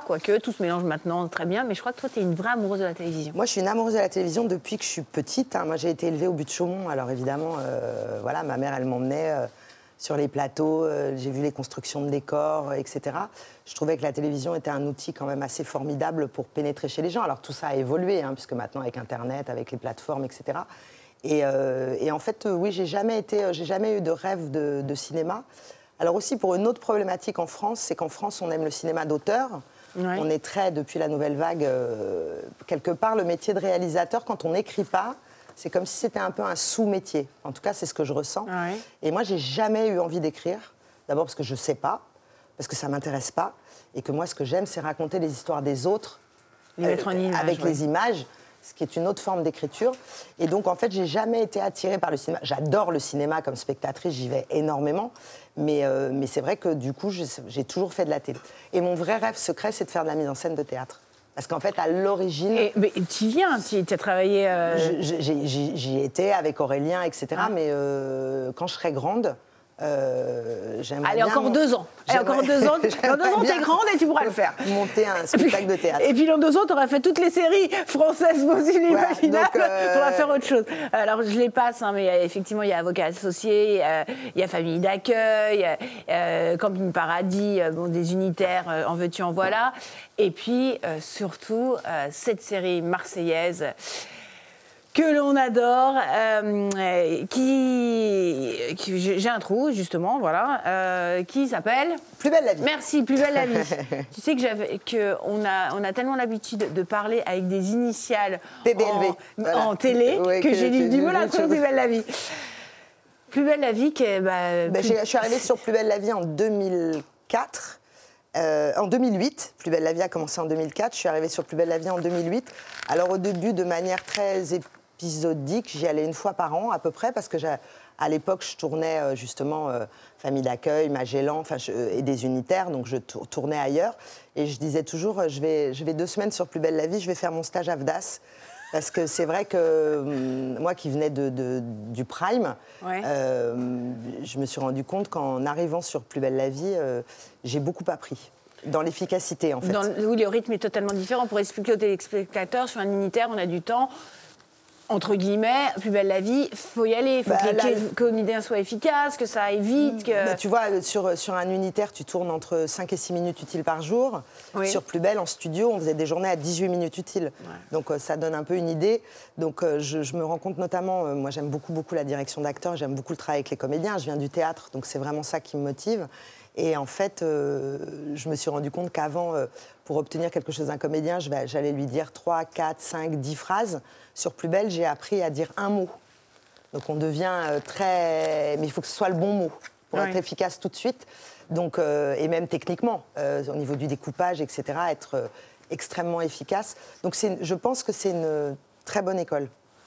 quoique tout se mélange maintenant très bien, mais je crois que toi, tu es une vraie amoureuse de la télévision. Moi, je suis une amoureuse de la télévision depuis que je suis petite. Moi, j'ai été élevée au but de Chaumont, alors évidemment, voilà, ma mère, elle m'emmenait sur les plateaux, j'ai vu les constructions de décors, etc. Je trouvais que la télévision était un outil quand même assez formidable pour pénétrer chez les gens. Alors tout ça a évolué, puisque maintenant, avec Internet, avec les plateformes, etc. Et en fait, oui, j'ai jamais eu de rêve de cinéma. Alors aussi, pour une autre problématique en France, c'est qu'en France, on aime le cinéma d'auteur. Ouais. On est très, depuis la nouvelle vague, quelque part, le métier de réalisateur, quand on n'écrit pas, c'est comme si c'était un peu un sous-métier. En tout cas, c'est ce que je ressens. Ouais. Et moi, j'ai jamais eu envie d'écrire. D'abord parce que je ne sais pas, parce que ça ne m'intéresse pas. Et que moi, ce que j'aime, c'est raconter les histoires des autres, les mettre en image, avec les images, ce qui est une autre forme d'écriture. Et donc, en fait, j'ai jamais été attirée par le cinéma. J'adore le cinéma comme spectatrice, j'y vais énormément. Mais c'est vrai que, du coup, j'ai toujours fait de la télé. Et mon vrai rêve secret, c'est de faire de la mise en scène de théâtre. Parce qu'en fait, à l'origine... Mais tu viens, tu as travaillé... J'y étais avec Aurélien, etc. Mais quand je serai grande... j'aimerais Allez, encore 2 ans. Allez, encore 2 ans. Dans 2 ans, t'es grande et tu pourras le faire. Monter un spectacle de théâtre. Et puis dans 2 ans, t'auras fait toutes les séries françaises possibles et imaginables. T'auras faire autre chose. Alors, je les passe, mais effectivement, il y a Avocat associé, il y a Famille d'accueil, Camping Paradis, des unitaires, en veux-tu, en voilà. Et puis, surtout, cette série marseillaise que l'on adore, j'ai un trou, justement, voilà, qui s'appelle... Plus belle la vie. Merci, Plus belle la vie. Tu sais qu'on a tellement l'habitude de parler avec des initiales en télé que j'ai du mal à trouver Plus belle la vie. Plus belle la vie qui est... Je suis arrivée sur Plus belle la vie en 2004. En 2008, Plus belle la vie a commencé en 2004, je suis arrivée sur Plus belle la vie en 2008. Alors au début, de manière très épisodique, j'y allais 1 fois par an à peu près, parce que à l'époque, je tournais justement Famille d'accueil, Magellan, et des unitaires, donc je tournais ailleurs. Et je disais toujours, je vais 2 semaines sur Plus belle la vie, je vais faire mon stage à VDAS. Parce que c'est vrai que moi qui venais du Prime, je me suis rendu compte qu'en arrivant sur Plus belle la vie, j'ai beaucoup appris. Dans l'efficacité, en fait. Oui, le rythme est totalement différent. Pour expliquer aux téléspectateurs, sur un unitaire, on a du temps. Entre guillemets, Plus belle la vie, il faut y aller. Il faut que les comédiens soient efficaces, que ça aille vite. Tu vois, sur un unitaire, tu tournes entre 5 et 6 minutes utiles par jour. Oui. Sur Plus belle, en studio, on faisait des journées à 18 minutes utiles. Ouais. Donc ça donne un peu une idée. Donc je me rends compte notamment, moi j'aime beaucoup la direction d'acteurs, j'aime beaucoup le travail avec les comédiens. Je viens du théâtre, donc c'est vraiment ça qui me motive. Et en fait, je me suis rendu compte qu'avant, pour obtenir quelque chose d'un comédien, j'allais lui dire 3, 4, 5, 10 phrases. Sur Plus belle, j'ai appris à dire un mot. Donc on devient très... Mais il faut que ce soit le bon mot pour être efficace tout de suite. Donc, et même techniquement, au niveau du découpage, etc., être extrêmement efficace. Donc je pense que c'est une très bonne école.